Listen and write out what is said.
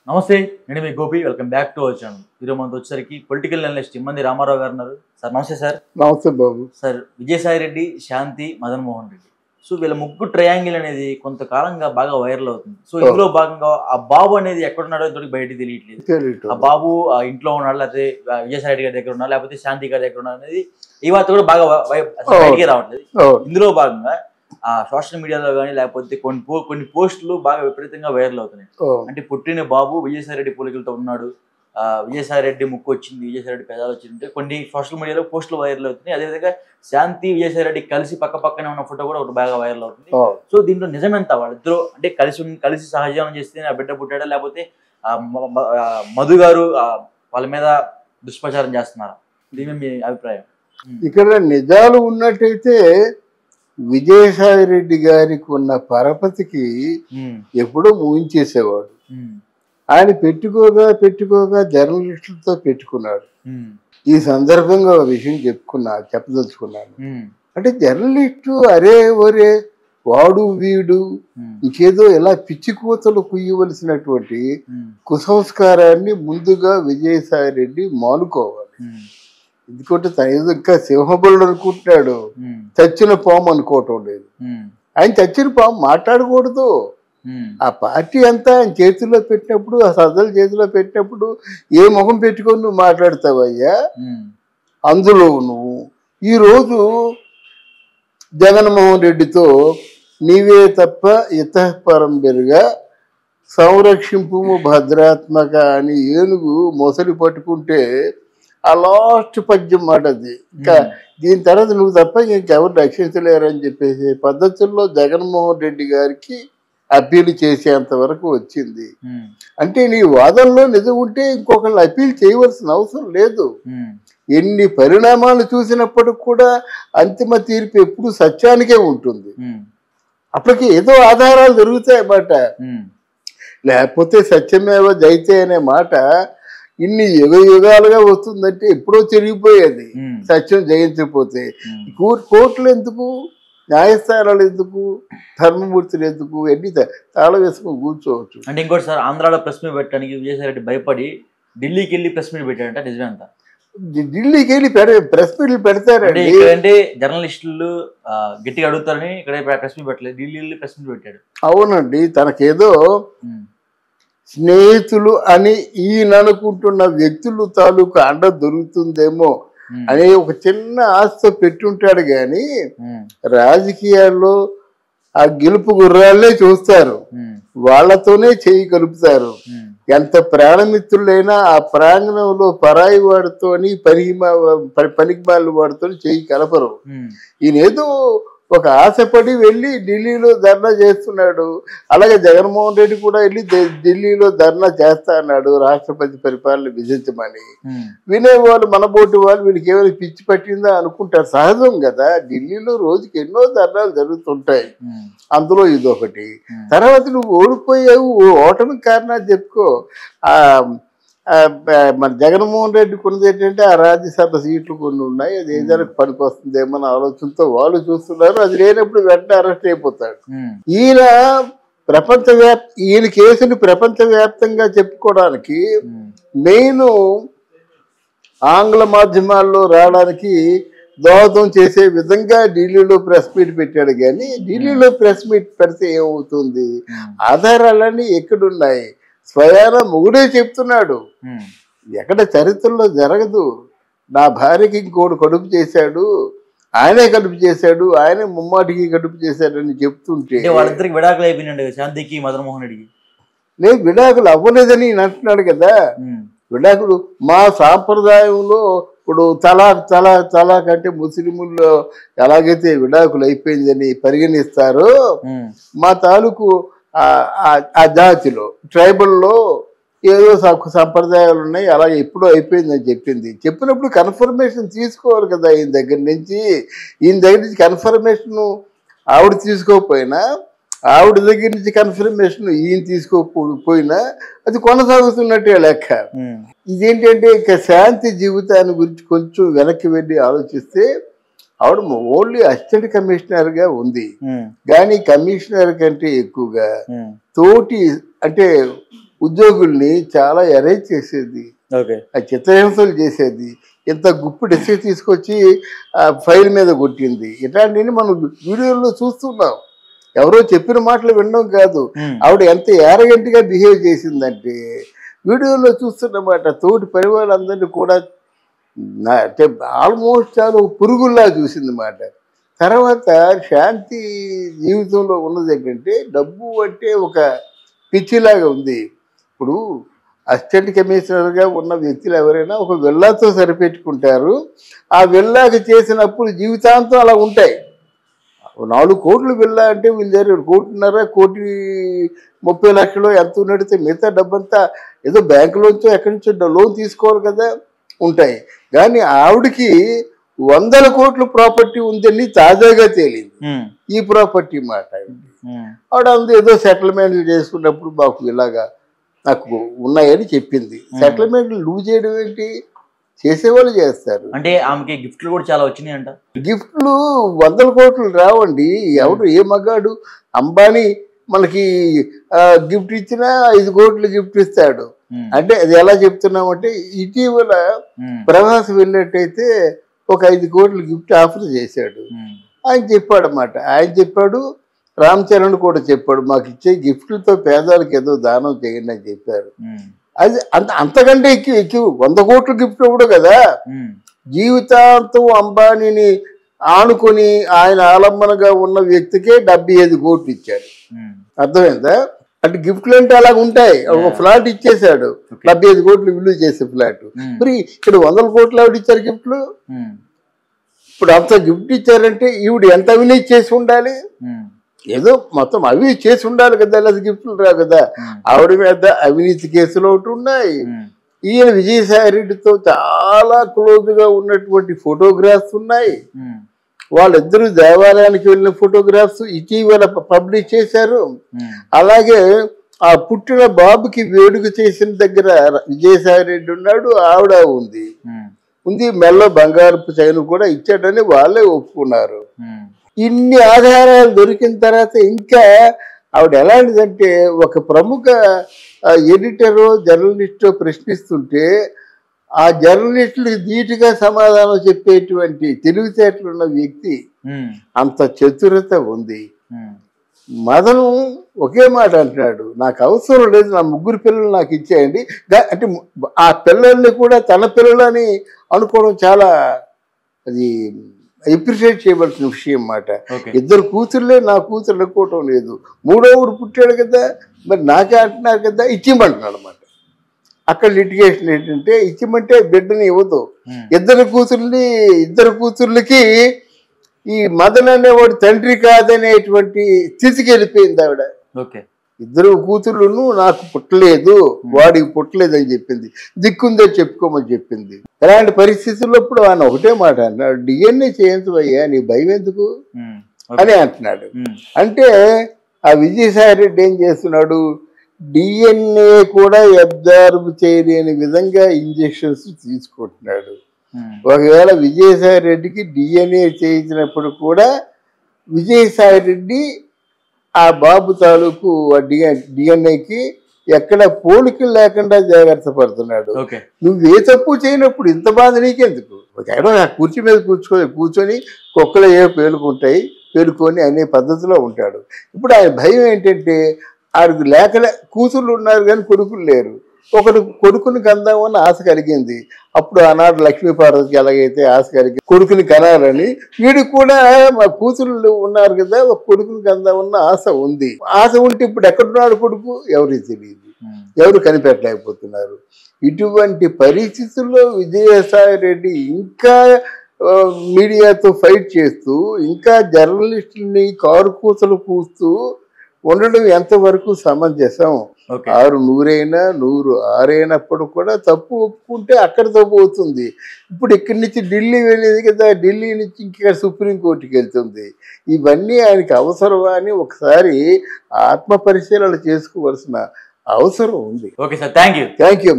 నమస్తే, నేను మీ Gopi. Welcome back to our channel. ఈరోజు మనతో వచ్చేసరికి పొలిటికల్ అనలిస్ట్ ఇమ్మంది రామారావు గారు ఉన్నారు. సార్ నమస్తే సార్. నమస్తే బాబు. సార్, విజయసాయి రెడ్డి, శాంతి, మదన్ మోహన్ రెడ్డి, సో వీళ్ళ ముగ్గురు ట్రయాంగిల్ అనేది కొంతకాలంగా బాగా వైరల్ అవుతుంది. సో ఇందులో భాగంగా ఆ బాబు అనేది ఎక్కడున్నాడో ఇంతవరకు బయటికి తెలియట్లేదు. ఆ బాబు ఆ ఇంట్లో ఉన్నాడు, లేకపోతే విజయసాయి రెడ్డి గారి దగ్గర ఉన్నాడు, లేకపోతే శాంతి గారి దగ్గర ఉన్నాడు అనేది ఈ వార్త కూడా బాగా బయటికి రావట్లేదు. ఇందులో భాగంగా ఆ సోషల్ మీడియాలో కానీ లేకపోతే కొన్ని పోస్టులు బాగా విపరీతంగా వైరల్ అవుతున్నాయి. అంటే పుట్టిన బాబు విజయసాయి రెడ్డి పోలికలతో ఉన్నాడు, విజయసాయి రెడ్డి ముక్కు వచ్చింది, విజయసాయి రెడ్డి పెదాలు వచ్చింది, కొన్ని సోషల్ మీడియాలో పోస్టులు వైరల్ అవుతున్నాయి. అదేవిధంగా శాంతి విజయసాయి రెడ్డి కలిసి పక్కనే ఉన్న ఫోటో కూడా ఒకటి బాగా వైరల్ అవుతుంది. సో దీంట్లో నిజమెంత? వాళ్ళిద్దరూ అంటే కలిసి సహజీవనం చేస్తే ఆ బిడ్డ పుట్టాడా, లేకపోతే మధు గారు వాళ్ళ మీద దుష్ప్రచారం చేస్తున్నారా? దీని మీ అభిప్రాయం? ఇక్కడ నిజాలు ఉన్నట్టయితే విజయసాయి రెడ్డి గారికి ఉన్న పరపతికి ఎప్పుడో మూయించేసేవాడు. ఆయన పెట్టుకోగా జర్నలిస్టులతో పెట్టుకున్నాడు. ఈ సందర్భంగా ఒక విషయం చెప్పదలుచుకున్నాను. అంటే జర్నలిస్టు అరే ఒరే వాడు వీడు ఇంకేదో ఇలా పిచ్చి కూతలు కుయ్యవలసినటువంటి కుసంస్కారాన్ని ముందుగా విజయసాయి రెడ్డి మానుకోవాలి. ఎందుకంటే తన ఏదో ఇంకా సింహబలుడు అనుకుంటున్నాడు, చచ్చిన పాము అనుకోవటం లేదు. ఆయన చచ్చిన పాము మాట్లాడకూడదు. ఆ పార్టీ అంతా ఆయన చేతిలో పెట్టినప్పుడు, ఆ సజ్జల చేతిలో పెట్టినప్పుడు ఏ ముఖం పెట్టుకొని నువ్వు మాట్లాడతావయ్యా? అందులో నువ్వు ఈరోజు జగన్మోహన్ రెడ్డితో నీవే తప్ప ఇతఃపరం పెరుగా సంరక్షింపు భద్రాత్మక అని ఏనుగు మొసలి పట్టుకుంటే ఆ లాస్ట్ పద్యం మాట అది. ఇంకా దీని తర్వాత నువ్వు తప్ప ఇంకెవరు రక్షించలేరని చెప్పేసి పద్ధతుల్లో జగన్మోహన్ రెడ్డి గారికి అప్పీల్ చేసేంత వరకు వచ్చింది. అంటే నీ వాదనలో నిజం ఉంటే ఇంకొకళ్ళు అప్పీల్ చేయవలసిన అవసరం లేదు. ఎన్ని పరిణామాలు చూసినప్పటికి కూడా అంతిమ తీర్పు ఎప్పుడు సత్యానికే ఉంటుంది. అప్పటికి ఏదో ఆధారాలు దొరుకుతాయన్నమాట. లేకపోతే సత్యమేవ జైతే అనే మాట ఇన్ని యుగాలుగా వస్తుందంటే ఎప్పుడో చెరిగిపోయేది సత్యం జయించకపోతే. కోర్టులు ఎందుకు, న్యాయస్థానాలు ఎందుకు, ధర్మమూర్తులు ఎందుకు, ఎన్ని తాళ వేసుకుని కూర్చోవచ్చు. అంటే ఇంకోటి సార్, ఆంధ్రాలో ప్రెస్ మీట్ పెట్టడానికి విజయసాయి రెడ్డి భయపడి ఢిల్లీకి వెళ్ళి ప్రెస్ మీట్ పెట్టాడంట, నిజమేంత? ఢిల్లీకి వెళ్ళి ప్రెస్ మీట్లు పెడతారండి. అంటే జర్నలిస్టులు గట్టిగా అడుగుతారని ఇక్కడ ప్రెస్ మీట్ పెట్టలేదు, ఢిల్లీ వెళ్ళి ప్రెస్ మీట్ పెట్టాడు. అవునండి, తనకేదో స్నేహితులు అని ఈయన అనుకుంటున్న వ్యక్తులు తాలూకు అండ దొరుకుతుందేమో అనే ఒక చిన్న ఆశతో పెట్టుంటాడు. కానీ రాజకీయాల్లో ఆ గెలుపు గుర్రాలే చూస్తారు, వాళ్లతోనే చేయి కలుపుతారు. ఎంత ప్రాణమిత్రులైనా ఆ ప్రాంగణంలో పరాయి వాడితోని పనికిమాలిన వాడితో చేయి కలపరు. ఈయనేదో ఒక ఆశపడి వెళ్ళి ఢిల్లీలో ధర్నా చేస్తున్నాడు. అలాగే జగన్మోహన్ రెడ్డి కూడా వెళ్ళి ఢిల్లీలో ధర్నా చేస్తా అన్నాడు, రాష్ట్రపతి పరిపాలన విధించమని. వినేవాళ్ళు మనబోటి వాళ్ళు వీళ్ళకి ఏమైనా పిచ్చి పట్టిందా అనుకుంటారు. సహజం కదా, ఢిల్లీలో రోజుకి ఎన్నో ధర్నాలు జరుగుతుంటాయి, అందులో ఇదొకటి. తర్వాత నువ్వు ఓడిపోయావు, ఓటమికి కారణాలు చెప్పుకో. మన జగన్మోహన్ రెడ్డి కొన్నది ఏంటంటే ఆ రాజ్యసభ సీట్లు కొన్ని ఉన్నాయి, అది ఏదైనా పనికి వస్తుందేమన్న ఆలోచనతో వాళ్ళు చూస్తున్నారు. అది లేనప్పుడు వెంటనే అరెస్ట్ అయిపోతాడు. ఈయన కేసుని ప్రపంచవ్యాప్తంగా చెప్పుకోవడానికి మెయిన్ ఆంగ్ల మాధ్యమాల్లో రావడానికి దోహదం చేసే విధంగా ఢిల్లీలో ప్రెస్ మీట్ పెట్టాడు. కానీ ఢిల్లీలో ప్రెస్ మీట్ పెడితే ఏమవుతుంది? ఆధారాలన్నీ ఎక్కడున్నాయి? స్వయాన మొగుడే చెప్తున్నాడు, ఎక్కడ చరిత్రలో జరగదు. నా భార్యకి ఇంకోటి కడుపు చేశాడు, ఆయనే కడుపు చేశాడు, ఆయనే ముమ్మాటికి కడుపు చేశాడని చెప్తుంటే వాళ్ళిద్దరికి విడాకులు అయిపోయినాడు, శాంతికి మదన్ మోహన్ రెడ్డికి. లేదు, విడాకులు అవ్వలేదని అంటున్నాడు కదా. విడాకులు మా సాంప్రదాయంలో ఇప్పుడు తలాక్ అంటే ముస్లింల్లో ఎలాగైతే విడాకులు అయిపోయిందని పరిగణిస్తారో మా తాలూకు ఆ జాతిలో ట్రైబల్లో ఏదో సంప్రదాయాలు ఉన్నాయి, అలా ఎప్పుడో అయిపోయిందని చెప్పినప్పుడు కన్ఫర్మేషన్ తీసుకోవాలి కదా ఈయన దగ్గర నుంచి. కన్ఫర్మేషన్ ఆవిడ తీసుకోకపోయినా, ఆవిడ దగ్గర నుంచి కన్ఫర్మేషన్ ఈయన తీసుకోకపోయినా అది కొనసాగుతున్నట్టే లెక్క. ఇదేంటంటే ఇక శాంతి జీవితాన్ని గురించి కొంచెం వెనక్కి వెళ్ళి ఆలోచిస్తే ఆవిడ ఓన్లీ అసిస్టెంట్ కమిషనర్ గా ఉంది. కానీ కమిషనర్ కంటే ఎక్కువగా తోటి అంటే ఉద్యోగుల్ని చాలా ఎరేజ్ చేసేది, ఆ చిత్రహింసలు చేసేది, ఇంత గుప్పిడి ఇసుక తీసుకొచ్చి ఆ ఫైల్ మీద కొట్టింది. ఇట్లాంటివన్నీ మనం వీడియోలో చూస్తున్నాం. ఎవరో చెప్పిన మాటలు వినడం కాదు. ఆవిడ ఎంత యారగెంట్గా బిహేవ్ చేసిందంటే వీడియోలో చూస్తున్నమాట. తోటి పని వాళ్ళందరినీ కూడా అంటే ఆల్మోస్ట్ చాలా పురుగుల్లా చూసింది మాట. తర్వాత శాంతి జీవితంలో ఉన్నది ఏంటంటే డబ్బు అంటే ఒక పిచ్చిలాగా ఉంది. ఇప్పుడు అసిస్టెంట్ కమిషనర్గా ఉన్న వ్యక్తులు ఎవరైనా ఒక విల్లాతో సరిపెట్టుకుంటారు. ఆ విల్లాకి చేసినప్పుడు జీవితాంతం అలా ఉంటాయి. 4 కోట్లు విల్లా అంటే వీళ్ళ దగ్గర 1.5 కోటి 30 లక్షలు ఎంత ఉన్నడితే మిగతా డబ్బంతా ఏదో బ్యాంకులోంచో ఎక్కడి నుంచో లోన్ తీసుకోవాలి కదా, ఉంటాయి. కానీ ఆవిడకి 100 కోట్ల ప్రాపర్టీ ఉందని తాజాగా తేలింది. ఈ ప్రాపర్టీ మాట ఆవిడ అందు ఏదో సెటిల్మెంట్లు చేసుకున్నప్పుడు మాకు ఇలాగా నాకు ఉన్నాయని చెప్పింది. సెటిల్మెంట్లు లూజ్ చేయడం ఏంటి, చేసేవాళ్ళు చేస్తారు. అంటే ఆమెకి గిఫ్ట్లు కూడా చాలా వచ్చినాయంట. గిఫ్ట్లు 100 కోట్లు రావండి. ఎవడు ఏ మగాడు అంబానీ మనకి గిఫ్ట్ ఇచ్చినా 5 కోట్లు గిఫ్ట్ ఇస్తాడు. అంటే అది ఎలా చెప్తున్నామంటే ఇటీవల ప్రవాసం వెళ్ళినట్టయితే ఒక 5 కోట్లు గిఫ్ట్ ఆఫర్ చేశాడు. ఆయన చెప్పాడు అన్నమాట. ఆయన చెప్పాడు, రామ్ చరణ్ కూడా చెప్పాడు, మాకు ఇచ్చే గిఫ్ట్లతో పేదవాళ్ళకి ఏదో దానం చేయండి అని చెప్పారు. అది అంతకంటే ఎక్కువ 100 కోట్ల గిఫ్ట్ ఇవ్వడు కదా. జీవితాంతం అంబానీని ఆనుకొని ఆయన ఆలంబనగా ఉన్న వ్యక్తికే 75 కోట్లు ఇచ్చాడు. అర్థమైందా? అంటే గిఫ్ట్లు అంటే అలాగ ఉంటాయి. ఒక ఫ్లాట్ ఇచ్చేసాడు, 75 కోట్లు విలువ చేసే ఫ్లాట్. మరి ఇక్కడ 100 కోట్లు ఆవిడ ఇచ్చారు గిఫ్ట్లు. ఇప్పుడు అంత గిఫ్ట్ ఇచ్చారంటే ఈవిడ ఎంత అవినీతి చేసి ఉండాలి. ఏదో మొత్తం అవి చేసి ఉండాలి కదా, లేదా గిఫ్ట్లు రా కదా. ఆవిడ మీద అవినీతి కేసులు ఒకటి ఉన్నాయి. ఈయన విజయసాయి రెడ్డితో చాలా క్లోజ్గా ఉన్నటువంటి ఫోటోగ్రాఫ్స్ ఉన్నాయి. వాళ్ళిద్దరూ దేవాలయానికి వెళ్ళిన ఫోటోగ్రాఫ్స్ ఇటీవల పబ్లిష్ చేశారు. అలాగే ఆ పుట్టిన బాబుకి వేడుక చేసిన దగ్గర విజయసాయి రెడ్డి ఉన్నాడు, ఆవిడ ఉంది. మెల్లో బంగారపు చైన్ కూడా ఇచ్చాడని వాళ్ళే ఒప్పుకున్నారు. ఇన్ని ఆధారాలు దొరికిన తర్వాత ఇంకా ఆవిడ ఎలాంటిదంటే ఒక ప్రముఖ ఎడిటరో జర్నలిస్టో ప్రశ్నిస్తుంటే ఆ జర్నలిస్టులకు ధీటుగా సమాధానం చెప్పేటువంటి తెలివితేటలున్న వ్యక్తి, అంత చతురత ఉంది. మదను ఒకే మాట అంటున్నాడు, నాకు అవసరం లేదు, నా 3 పిల్లలు నాకు ఇచ్చేయండి. అంటే ఆ పిల్లల్ని కూడా తన పిల్లలని అనుకోవడం చాలా అది అప్రిషియేట్ చేయవలసిన విషయం అన్నమాట. 2 కూతుర్లే నా కూతురు అనుకోవటం లేదు. 3వ పుట్టాడు కదా, మరి నాకే అంటున్నారు కదా, ఇచ్చిమంటున్నాడు అన్నమాట. అక్కడ లిటిగేషన్ ఏంటంటే ఇచ్చిమంటే బిడ్డని ఇవ్వదు. 2 కూతుర్లకి ఈ మదన్ అనేవాడు తండ్రి కాదనేటువంటి స్థితికి వెళ్ళిపోయింది ఆవిడ. 2 కూతుర్లను నాకు పుట్టలేదు, వాడికి పుట్టలేదు అని చెప్పింది. దిక్కుందని చెప్పుకోమని చెప్పింది. ఇలాంటి పరిస్థితుల్లో ఇప్పుడు ఆయన ఒకటే మాట అన్నాడు, DNA చేయించవయ్యా, నీ భయం ఎందుకు అని అంటున్నాడు. అంటే ఆ విజయసాయి రెడ్డి ఏం చేస్తున్నాడు, DNA కూడా అబ్జర్వ్ చేయలేని విధంగా ఇంజెక్షన్స్ తీసుకుంటున్నాడు. ఒకవేళ విజయసాయి రెడ్డికి DNA చేయించినప్పుడు కూడా విజయసాయి రెడ్డి ఆ బాబు తాలూకు DNAకి ఎక్కడ పోలికలు లేకుండా జాగ్రత్త పడుతున్నాడు. నువ్వే తప్పు చేయనప్పుడు ఇంత బాధ నీకెందుకు? ఆ కుర్చీ మీద కూర్చొని కుక్కలు ఏ పేలుకొని అనే పద్ధతిలో ఉంటాడు. ఇప్పుడు ఆయన భయం ఏంటంటే ఆడికి కూతుర్లు ఉన్నారు కానీ కొడుకులు లేరు. ఒకడు కొడుకుని కందామని ఆశ కలిగింది. అప్పుడు ఆనాడు లక్ష్మీపార్వతికి ఎలాగైతే ఆశ కలిగి కొడుకుని కనాలని, వీడికి కూడా మా కూతురు ఉన్నారు కదా, ఒక కొడుకుని కందామన్న ఆశ ఉంది. ఆశ ఉంటే ఇప్పుడు ఎక్కడున్నాడు కొడుకు ఎవరికి తెలియదు, ఎవరు కనిపెట్టలేకపోతున్నారు. ఇటువంటి పరిస్థితుల్లో విజయసాయి రెడ్డి ఇంకా మీడియాతో ఫైట్ చేస్తూ, ఇంకా జర్నలిస్టుల్ని కారు కూతలు కూస్తూ ఉండడం ఎంతవరకు సమంజసం? 6 100 100 6 అయినప్పుడు కూడా తప్పు ఒప్పుకుంటే అక్కడితో పోతుంది. ఇప్పుడు ఇక్కడి నుంచి ఢిల్లీ వెళ్ళేది కదా, ఢిల్లీ నుంచి ఇంకా సుప్రీంకోర్టుకి వెళ్తుంది. ఇవన్నీ ఆయనకి అవసరమా అని ఒకసారి ఆత్మ పరిశీలన చేసుకోవాల్సిన అవసరం ఉంది. Okay sir, thank you.